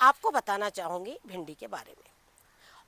आपको बताना चाहूँगी भिंडी के बारे में,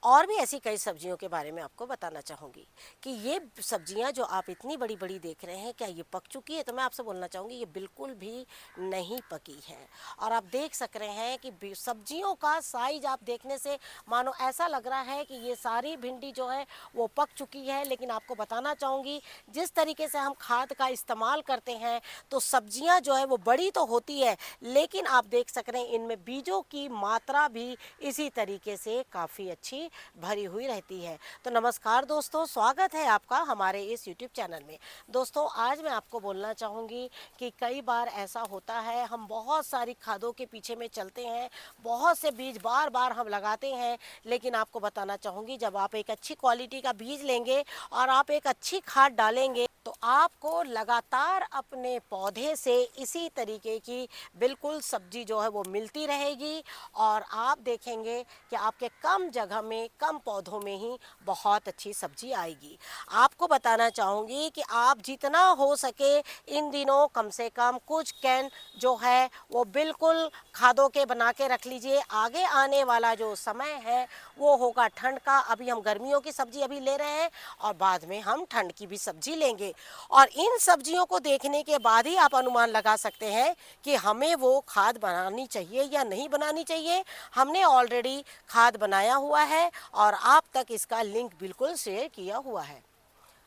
और भी ऐसी कई सब्जियों के बारे में आपको बताना चाहूँगी कि ये सब्जियां जो आप इतनी बड़ी बड़ी देख रहे हैं, क्या ये पक चुकी है? तो मैं आपसे बोलना चाहूँगी ये बिल्कुल भी नहीं पकी है। और आप देख सक रहे हैं कि सब्जियों का साइज आप देखने से मानो ऐसा लग रहा है कि ये सारी भिंडी जो है वो पक चुकी है। लेकिन आपको बताना चाहूँगी जिस तरीके से हम खाद का इस्तेमाल करते हैं तो सब्जियां जो है वो बड़ी तो होती है, लेकिन आप देख सक रहे हैं इनमें बीजों की मात्रा भी इसी तरीके से काफ़ी अच्छी भरी हुई रहती है। तो नमस्कार दोस्तों, स्वागत है आपका हमारे इस YouTube चैनल में। दोस्तों, आज मैं आपको बोलना चाहूँगी कि कई बार ऐसा होता है, हम बहुत सारी खादों के पीछे में चलते हैं, बहुत से बीज बार बार हम लगाते हैं, लेकिन आपको बताना चाहूँगी जब आप एक अच्छी क्वालिटी का बीज लेंगे और आप एक अच्छी खाद डालेंगे तो आपको लगातार अपने पौधे से इसी तरीके की बिल्कुल सब्जी जो है वो मिलती रहेगी। और आप देखेंगे कि आपके कम जगह में, कम पौधों में ही बहुत अच्छी सब्जी आएगी। आपको बताना चाहूँगी कि आप जितना हो सके इन दिनों कम से कम कुछ कैन जो है वो बिल्कुल खादों के बना के रख लीजिए। आगे आने वाला जो समय है वो होगा ठंड का। अभी हम गर्मियों की सब्जी अभी ले रहे हैं और बाद में हम ठंड की भी सब्जी लेंगे। और इन सब्जियों को देखने के बाद ही आप अनुमान लगा सकते हैं कि हमें वो खाद बनानी चाहिए या नहीं बनानी चाहिए। हमने ऑलरेडी खाद बनाया हुआ है और आप तक इसका लिंक बिल्कुल शेयर किया हुआ है।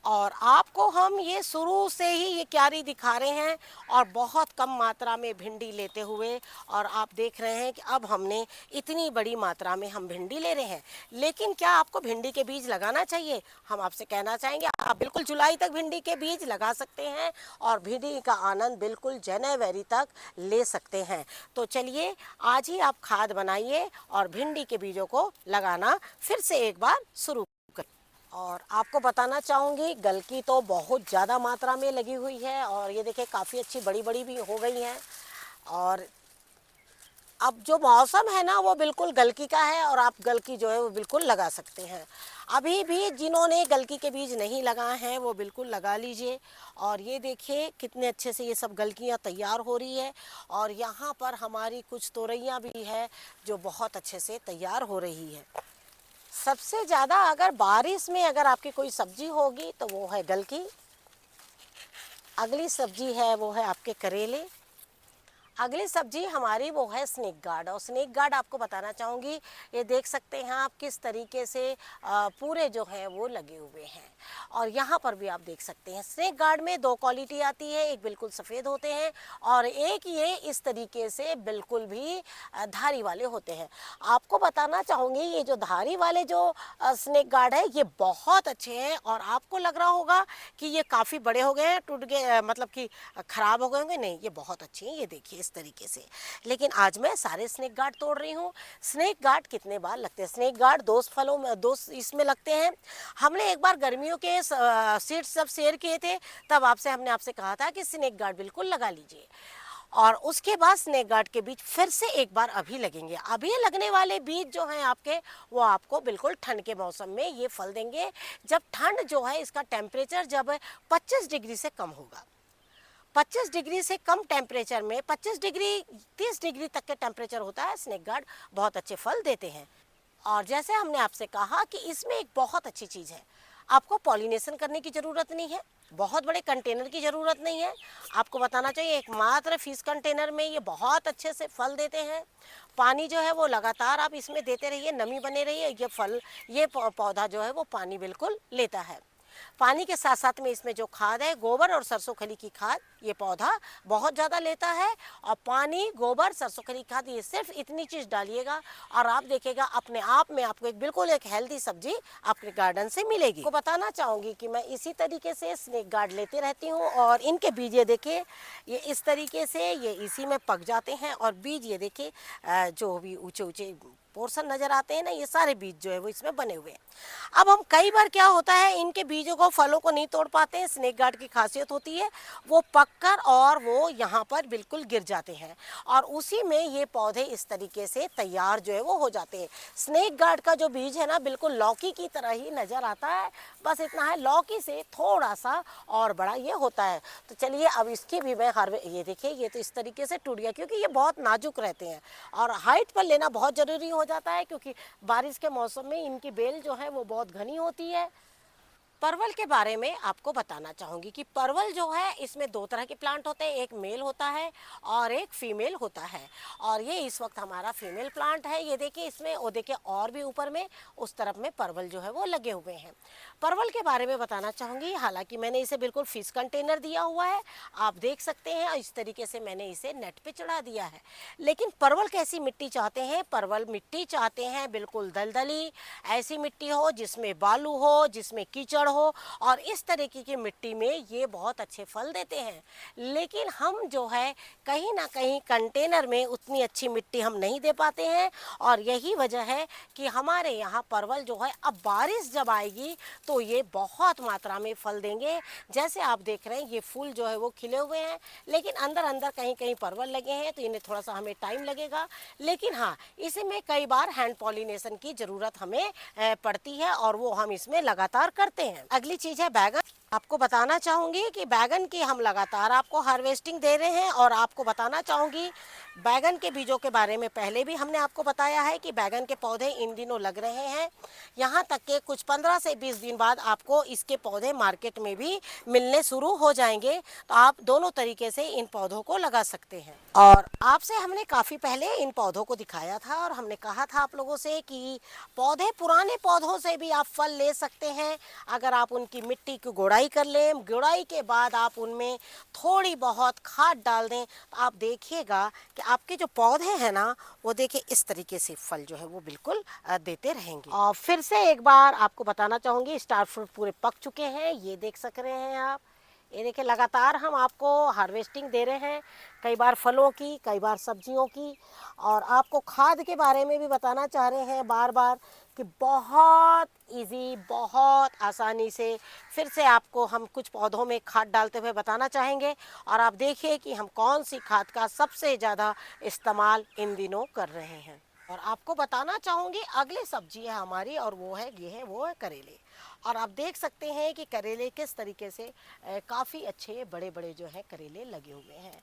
और आपको हम ये शुरू से ही ये क्यारी दिखा रहे हैं और बहुत कम मात्रा में भिंडी लेते हुए, और आप देख रहे हैं कि अब हमने इतनी बड़ी मात्रा में हम भिंडी ले रहे हैं। लेकिन क्या आपको भिंडी के बीज लगाना चाहिए? हम आपसे कहना चाहेंगे आप बिल्कुल जुलाई तक भिंडी के बीज लगा सकते हैं और भिंडी का आनंद बिल्कुल जनवरी तक ले सकते हैं। तो चलिए आज ही आप खाद बनाइए और भिंडी के बीजों को लगाना फिर से एक बार शुरू। और आपको बताना चाहूँगी गलकी तो बहुत ज़्यादा मात्रा में लगी हुई है और ये देखिए काफ़ी अच्छी बड़ी बड़ी भी हो गई हैं। और अब जो मौसम है ना वो बिल्कुल गलकी का है और आप गलकी जो है वो बिल्कुल लगा सकते हैं। अभी भी जिन्होंने गलकी के बीज नहीं लगाए हैं वो बिल्कुल लगा लीजिए। और ये देखिए कितने अच्छे से ये सब गलकियाँ तैयार हो रही है। और यहाँ पर हमारी कुछ तोरइयाँ भी है जो बहुत अच्छे से तैयार हो रही है। सबसे ज़्यादा अगर बारिश में अगर आपकी कोई सब्जी होगी तो वो है गलकी। अगली सब्जी है वो है आपके करेले। अगली सब्जी हमारी वो है स्नेक गार्ड। और स्नेक गार्ड आपको बताना चाहूँगी, ये देख सकते हैं आप किस तरीके से पूरे जो हैं वो लगे हुए हैं। और यहाँ पर भी आप देख सकते हैं स्नेक गार्ड में दो क्वालिटी आती है, एक बिल्कुल सफ़ेद होते हैं और एक ये इस तरीके से बिल्कुल भी धारी वाले होते हैं। आपको बताना चाहूँगी ये जो धारी वाले जो स्नेक गार्ड है ये बहुत अच्छे हैं। और आपको लग रहा होगा कि ये काफ़ी बड़े हो गए हैं, टूट गए, मतलब कि ख़राब हो गए होंगे। नहीं, ये बहुत अच्छे हैं, ये देखिए इस तरीके से। लेकिन आज मैं सारे स्नेक गार्ड तोड़ रही हूँ। स्नेक गार्ड कितने बार लगते हैं? स्नेक गार्ड दो फलों में, दो इसमें लगते हैं। हमने एक बार गर्मियों के सीड्स जब शेयर किए थे तब हमने आपसे कहा था कि स्नेक गार्ड बिल्कुल लगा लीजिए। और उसके बाद स्नेक गार्ड के बीज फिर से एक बार अभी लगेंगे। अभी लगने वाले बीज जो हैं आपके वो आपको बिल्कुल ठंड के मौसम में ये फल देंगे, जब ठंड जो है इसका टेम्परेचर जब 25 डिग्री से कम होगा। 25 डिग्री से कम टेम्परेचर में 25 डिग्री 30 डिग्री तक के टेम्परेचर होता है, स्नेक गार्ड बहुत अच्छे फल देते हैं। और जैसे हमने आपसे कहा कि इसमें एक बहुत अच्छी चीज़ है, आपको पॉलिनेशन करने की ज़रूरत नहीं है, बहुत बड़े कंटेनर की ज़रूरत नहीं है। आपको बताना चाहिए एकमात्र फीस कंटेनर में ये बहुत अच्छे से फल देते हैं। पानी जो है वो लगातार आप इसमें देते रहिए, नमी बने रहिए। ये पौधा जो है वो पानी बिल्कुल लेता है। पानी के साथ साथ में इसमें जो खाद है, गोबर और सरसों खली की खाद, ये पौधा बहुत ज़्यादा लेता है। और पानी, गोबर, सरसों खली की खाद, ये सिर्फ इतनी चीज़ डालिएगा और आप देखिएगा अपने आप में आपको बिल्कुल एक हेल्दी सब्जी आपके गार्डन से मिलेगी। को बताना चाहूँगी कि मैं इसी तरीके से स्नेक गार्ड लेते रहती हूँ और इनके बीज ये देखिए, ये इस तरीके से ये इसी में पक जाते हैं। और बीज ये देखिए जो भी ऊँचे ऊँचे पोर्शन नज़र आते हैं ना, ये सारे बीज जो है वो इसमें बने हुए हैं। अब हम कई बार क्या होता है, इनके बीजों को, फलों को नहीं तोड़ पाते हैं। स्नेक गार्ड की खासियत होती है वो पककर और वो यहाँ पर बिल्कुल गिर जाते हैं और उसी में ये पौधे इस तरीके से तैयार जो है वो हो जाते हैं। स्नेक गार्ड का जो बीज है ना, बिल्कुल लौकी की तरह ही नज़र आता है, बस इतना है लौकी से थोड़ा सा और बड़ा ये होता है। तो चलिए अब इसकी भी मैं ये देखिए, ये तो इस तरीके से टूट गया, क्योंकि ये बहुत नाजुक रहते हैं और हाइट पर लेना बहुत ज़रूरी हो जाता है, क्योंकि बारिश के मौसम में इनकी बेल जो है वो बहुत घनी होती है। परवल के बारे में आपको बताना चाहूँगी कि परवल जो है इसमें दो तरह के प्लांट होते हैं, एक मेल होता है और एक फीमेल होता है, और ये इस वक्त हमारा फीमेल प्लांट है। ये देखिए इसमें, वो देखिए और भी ऊपर में उस तरफ में परवल जो है वो लगे हुए हैं। परवल के बारे में बताना चाहूँगी, हालांकि मैंने इसे बिल्कुल फिश कंटेनर दिया हुआ है, आप देख सकते हैं इस तरीके से मैंने इसे नेट पे चढ़ा दिया है। लेकिन परवल कैसी मिट्टी चाहते हैं? परवल मिट्टी चाहते हैं बिल्कुल दलदली, ऐसी मिट्टी हो जिसमें बालू हो, जिसमें कीचड़ हो, और इस तरीके की मिट्टी में ये बहुत अच्छे फल देते हैं। लेकिन हम जो है कहीं ना कहीं कंटेनर में उतनी अच्छी मिट्टी हम नहीं दे पाते हैं, और यही वजह है कि हमारे यहाँ परवल जो है, अब बारिश जब आएगी तो ये बहुत मात्रा में फल देंगे। जैसे आप देख रहे हैं ये फूल जो है वो खिले हुए हैं, लेकिन अंदर अंदर कहीं कहीं परवल लगे हैं, तो इन्हें थोड़ा सा हमें टाइम लगेगा। लेकिन हाँ, इसमें कई बार हैंड पॉलिनेशन की ज़रूरत हमें पड़ती है, और वो हम इसमें लगातार करते हैं। अगली चीज़ है बैगन। आपको बताना चाहूँगी कि बैगन की हम लगातार आपको हार्वेस्टिंग दे रहे हैं, और आपको बताना चाहूँगी बैगन के बीजों के बारे में पहले भी हमने आपको बताया है कि बैगन के पौधे इन दिनों लग रहे हैं। यहाँ तक के कुछ 15 से 20 दिन बाद आपको इसके पौधे मार्केट में भी मिलने शुरू हो जाएंगे, तो आप दोनों तरीके से इन पौधों को लगा सकते हैं। और आपसे हमने काफ़ी पहले इन पौधों को दिखाया था, और हमने कहा था आप लोगों से कि पौधे, पुराने पौधों से भी आप फल ले सकते हैं अगर आप उनकी मिट्टी की गुड़ाई कर लें। गुड़ाई के बाद आप उनमें थोड़ी बहुत खाद डाल दें, तो आप देखिएगा कि आपके जो पौधे हैं ना, वो देखिए इस तरीके से फल जो है वो बिल्कुल देते रहेंगे। और फिर से एक बार आपको बताना चाहूँगी, स्टार फ्रूट पूरे पक चुके हैं, ये देख सक रहे हैं आप। ये देखिए लगातार हम आपको हार्वेस्टिंग दे रहे हैं, कई बार फलों की, कई बार सब्जियों की। और आपको खाद के बारे में भी बताना चाह रहे हैं बार बार कि बहुत इजी, बहुत आसानी से फिर से आपको हम कुछ पौधों में खाद डालते हुए बताना चाहेंगे। और आप देखिए कि हम कौन सी खाद का सबसे ज़्यादा इस्तेमाल इन दिनों कर रहे हैं। और आपको बताना चाहूँगी अगली सब्जी है हमारी, और वो है करेले। और आप देख सकते हैं कि करेले किस तरीके से काफ़ी अच्छे बड़े बड़े जो है करेले लगे हुए हैं।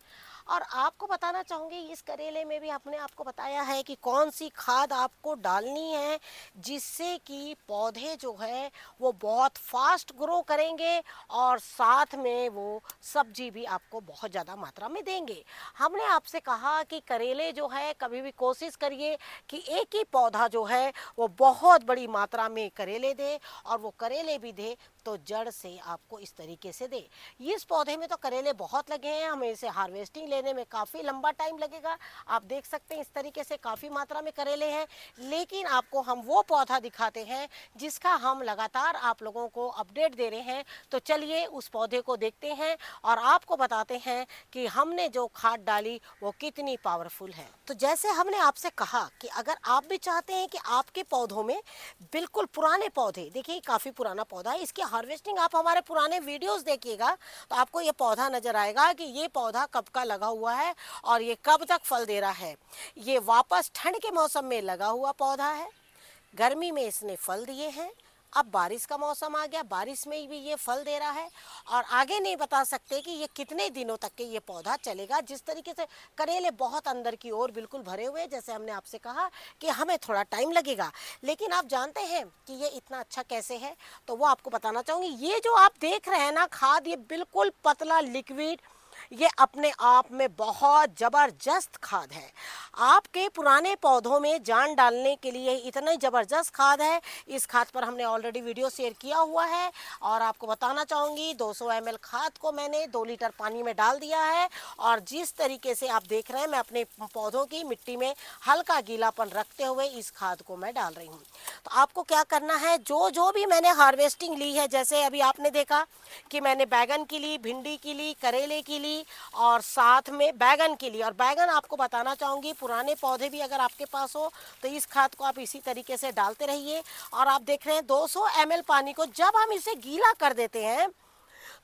और आपको बताना चाहूँगी इस करेले में भी आपने आपको बताया है कि कौन सी खाद आपको डालनी है, जिससे कि पौधे जो है वो बहुत फास्ट ग्रो करेंगे, और साथ में वो सब्जी भी आपको बहुत ज़्यादा मात्रा में देंगे। हमने आपसे कहा कि करेले जो है कभी भी कोशिश करिए कि एक ही पौधा जो है वो बहुत बड़ी मात्रा में करेले दे, और वो करेले भी दे तो जड़ से आपको इस तरीके से दे। इस पौधे में तो करेले बहुत लगे हैं, हमें इसे हार्वेस्टिंग लेने में काफ़ी लंबा टाइम लगेगा। आप देख सकते हैं इस तरीके से काफ़ी मात्रा में करेले हैं, लेकिन आपको हम वो पौधा दिखाते हैं जिसका हम लगातार आप लोगों को अपडेट दे रहे हैं। तो चलिए उस पौधे को देखते हैं और आपको बताते हैं कि हमने जो खाद डाली वो कितनी पावरफुल है। तो जैसे हमने आपसे कहा कि अगर आप भी चाहते हैं कि आपके पौधों में, बिल्कुल पुराने पौधे, देखिए काफ़ी पुराना पौधा है, इसकी हार्वेस्टिंग आप हमारे पुराने वीडियोस देखिएगा तो आपको ये पौधा नज़र आएगा कि ये पौधा कब का लगा हुआ है और ये कब तक फल दे रहा है। ये वापस ठंड के मौसम में लगा हुआ पौधा है, गर्मी में इसने फल दिए हैं, अब बारिश का मौसम आ गया, बारिश में भी ये फल दे रहा है, और आगे नहीं बता सकते कि ये कितने दिनों तक के ये पौधा चलेगा। जिस तरीके से करेले बहुत अंदर की ओर बिल्कुल भरे हुए, जैसे हमने आपसे कहा कि हमें थोड़ा टाइम लगेगा, लेकिन आप जानते हैं कि ये इतना अच्छा कैसे है, तो वो आपको बताना चाहूँगी। ये जो आप देख रहे हैं ना खाद, ये बिल्कुल पतला लिक्विड, ये अपने आप में बहुत ज़बरदस्त खाद है। आपके पुराने पौधों में जान डालने के लिए इतनी ज़बरदस्त खाद है। इस खाद पर हमने ऑलरेडी वीडियो शेयर किया हुआ है, और आपको बताना चाहूँगी 200 ml खाद को मैंने 2 लीटर पानी में डाल दिया है, और जिस तरीके से आप देख रहे हैं मैं अपने पौधों की मिट्टी में हल्का गीलापन रखते हुए इस खाद को मैं डाल रही हूँ। तो आपको क्या करना है, जो जो भी मैंने हार्वेस्टिंग ली है, जैसे अभी आपने देखा कि मैंने बैगन की ली, भिंडी की ली, करेले की ली, लिए और साथ में बैगन के लिए। और बैगन आपको बताना चाहूँगी, पुराने पौधे भी अगर आपके पास हो तो इस खाद को आप इसी तरीके से डालते रहिए। और आप देख रहे हैं 200 ml पानी को जब हम इसे गीला कर देते हैं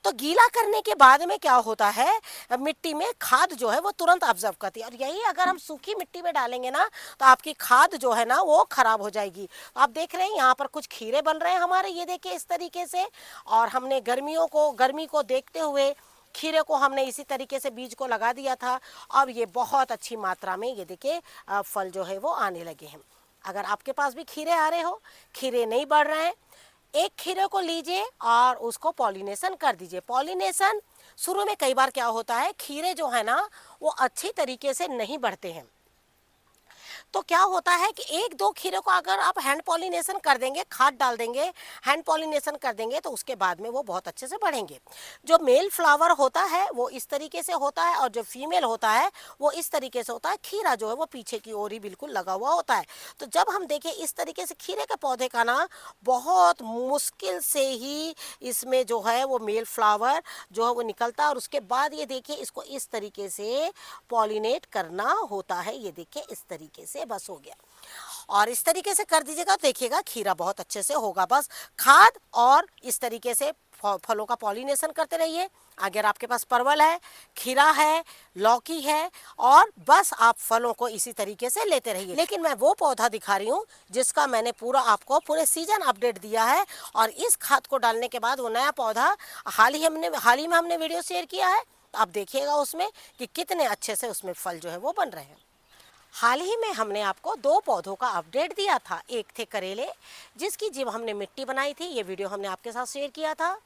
तो गीला करने के बाद में क्या होता है, मिट्टी में खाद जो है वो तुरंत ऑब्जर्व करती है। और यही अगर हम सूखी मिट्टी में डालेंगे ना तो आपकी खाद जो है ना वो खराब हो जाएगी। आप देख रहे हैं यहाँ पर कुछ खीरे बन रहे हैं हमारे, ये देखिए इस तरीके से। और हमने गर्मी को देखते हुए खीरे को हमने इसी तरीके से बीज को लगा दिया था। अब ये बहुत अच्छी मात्रा में ये देखिए फल जो है वो आने लगे हैं। अगर आपके पास भी खीरे आ रहे हो, खीरे नहीं बढ़ रहे हैं, एक खीरे को लीजिए और उसको पॉलिनेशन कर दीजिए। पॉलिनेशन शुरू में कई बार क्या होता है, खीरे जो है ना वो अच्छी तरीके से नहीं बढ़ते हैं। तो क्या होता है कि एक दो खीरे को अगर आप हैंड पॉलिनेशन कर देंगे, खाद डाल देंगे, हैंड पॉलिनेशन कर देंगे तो उसके बाद में वो बहुत अच्छे से बढ़ेंगे। जो मेल फ्लावर होता है वो इस तरीके से होता है और जो फीमेल होता है वो इस तरीके से होता है। खीरा जो है वो पीछे की ओर ही बिल्कुल लगा हुआ होता है। तो जब हम देखें इस तरीके से खीरे के पौधे का ना बहुत मुश्किल से ही इसमें जो है वो मेल फ्लावर जो है वो निकलता है। और उसके बाद ये देखिए इसको इस तरीके से पॉलिनेट करना होता है। ये देखिए इस तरीके से बस हो गया। और इस तरीके से कर दीजिएगा, देखिएगा खीरा बहुत अच्छे से होगा। बस खाद और इस तरीके से फलों का पॉलिनेशन करते रहिए। अगर आपके पास परवल है, खीरा है, लौकी है, और बस आप फलों को इसी तरीके से लेते रहिए। लेकिन मैं वो पौधा दिखा रही हूँ जिसका मैंने आपको पूरे सीजन अपडेट दिया है। और इस खाद को डालने के बाद वो नया पौधा हाल ही में हमने वीडियो शेयर किया है। आप देखिएगा उसमें कि कितने अच्छे से उसमें फल जो है वो बन रहे हैं। हाल ही में हमने आपको 2 पौधों का अपडेट दिया था। एक थे करेले, जिसकी जब हमने मिट्टी बनाई थी, ये वीडियो हमने आपके साथ शेयर किया था।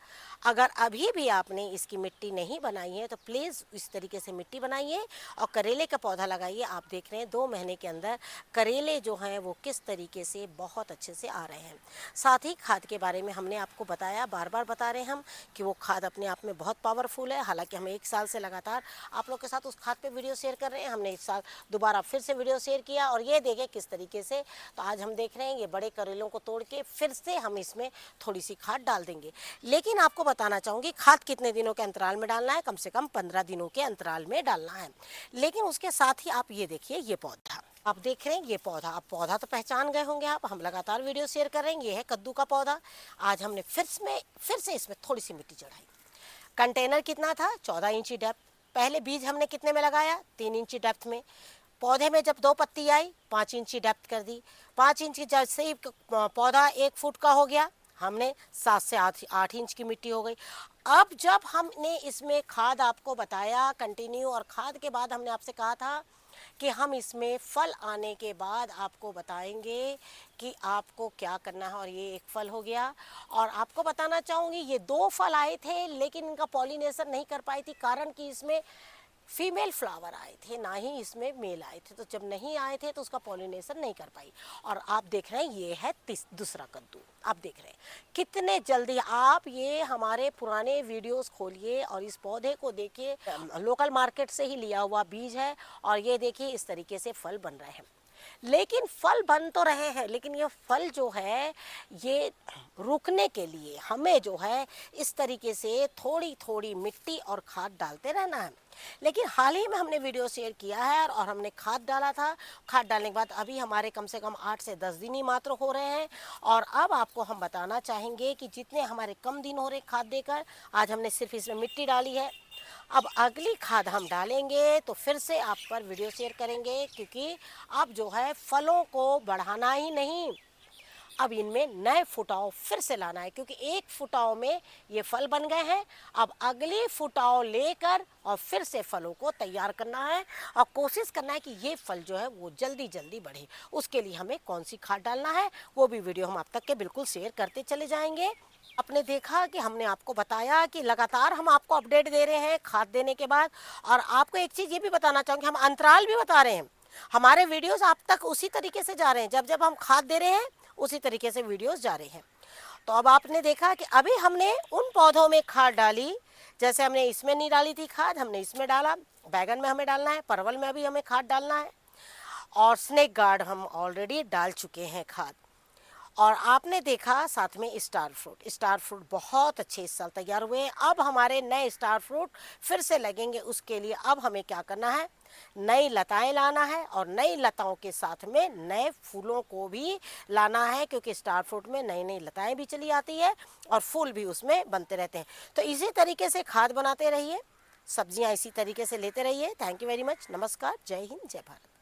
अगर अभी भी आपने इसकी मिट्टी नहीं बनाई है तो प्लीज़ इस तरीके से मिट्टी बनाइए और करेले का पौधा लगाइए। आप देख रहे हैं 2 महीने के अंदर करेले जो हैं वो किस तरीके से बहुत अच्छे से आ रहे हैं। साथ ही खाद के बारे में हमने आपको बताया, बार बार बता रहे हैं हम कि वो खाद अपने आप में बहुत पावरफुल है। हालांकि हम 1 साल से लगातार आप लोग के साथ उस खाद पे वीडियो शेयर कर रहे हैं। हमने इस साल दोबारा फिर से वीडियो शेयर किया और ये देखें किस तरीके से। तो आज हम देख रहे हैं ये बड़े करेलों को तोड़ के फिर से हम इसमें थोड़ी सी खाद डाल देंगे। लेकिन आपको बताना चाहूँगी खाद कितने दिनों के अंतराल में डालना है, कम से कम 15 दिनों के अंतराल में डालना है। लेकिन उसके साथ ही आप ये देखिए ये पौधा आप देख रहे हैं, ये पौधा आप पौधा तो पहचान गए होंगे आप, हम लगातार वीडियो शेयर कर रहे हैं। ये है कद्दू का पौधा। आज हमने फिर से इसमें थोड़ी सी मिट्टी चढ़ाई। कंटेनर कितना था, 14 इंची डेप्थ। पहले बीज हमने कितने में लगाया, 3 इंची डेप्थ में। पौधे में जब 2 पत्ती आई 5 इंची डेप्थ कर दी। 5 इंच की जब से ही पौधा 1 फुट का हो गया, हमने 7 से 8 इंच की मिट्टी हो गई। अब जब हमने इसमें खाद आपको बताया कंटिन्यू, और खाद के बाद हमने आपसे कहा था कि हम इसमें फल आने के बाद आपको बताएंगे कि आपको क्या करना है। और ये एक फल हो गया। और आपको बताना चाहूँगी ये 2 फल आए थे लेकिन इनका पॉलिनेशन नहीं कर पाई थी, कारण कि इसमें फीमेल फ्लावर आए थे, ना ही इसमें मेल आए थे। तो जब नहीं आए थे तो उसका पॉलिनेशन नहीं कर पाई। और आप देख रहे हैं ये है दूसरा कद्दू। आप देख रहे हैं कितने जल्दी। आप ये हमारे पुराने वीडियोस खोलिए और इस पौधे को देखिए, लोकल मार्केट से ही लिया हुआ बीज है। और ये देखिए इस तरीके से फल बन रहे हैं। लेकिन फल बन तो रहे हैं, लेकिन ये फल जो है ये रुकने के लिए हमें जो है इस तरीके से थोड़ी थोड़ी मिट्टी और खाद डालते रहना है। लेकिन हाल ही में हमने वीडियो शेयर किया है और हमने खाद डाला था। खाद डालने के बाद अभी हमारे कम से कम 8 से 10 दिन ही मात्र हो रहे हैं। और अब आपको हम बताना चाहेंगे कि जितने हमारे कम दिन हो रहे खाद देकर, आज हमने सिर्फ इसमें मिट्टी डाली है। अब अगली खाद हम डालेंगे तो फिर से आप पर वीडियो शेयर करेंगे, क्योंकि अब जो है फलों को बढ़ाना ही नहीं, अब इनमें नए फुटाव फिर से लाना है। क्योंकि एक फुटाव में ये फल बन गए हैं, अब अगली फुटाव लेकर और फिर से फलों को तैयार करना है और कोशिश करना है कि ये फल जो है वो जल्दी जल्दी बढ़े। उसके लिए हमें कौन सी खाद डालना है वो भी वीडियो हम आप तक के बिल्कुल शेयर करते चले जाएंगे। आपने देखा कि हमने आपको बताया कि लगातार हम आपको अपडेट दे रहे हैं खाद देने के बाद। और आपको एक चीज़ ये भी बताना चाहूँगी, हम अंतराल भी बता रहे हैं। हमारे वीडियोस आप तक उसी तरीके से जा रहे हैं, जब जब हम खाद दे रहे हैं उसी तरीके से वीडियोस जा रहे हैं। तो अब आपने देखा कि अभी हमने उन पौधों में खाद डाली, जैसे हमने इसमें नहीं डाली थी खाद, हमने इसमें डाला। बैगन में हमें डालना है, परवल में अभी हमें खाद डालना है, और स्नेक गार्ड हम ऑलरेडी डाल चुके हैं खाद। और आपने देखा साथ में स्टार फ्रूट बहुत अच्छे इस साल तैयार हुए हैं। अब हमारे नए स्टार फ्रूट फिर से लगेंगे, उसके लिए अब हमें क्या करना है, नई लताएं लाना है और नई लताओं के साथ में नए फूलों को भी लाना है, क्योंकि स्टार फ्रूट में नई नई लताएं भी चली आती है और फूल भी उसमें बनते रहते हैं। तो इसी तरीके से खाद बनाते रहिए, सब्जियां इसी तरीके से लेते रहिए। Thank you very much. नमस्कार, जय हिंद, जय भारत।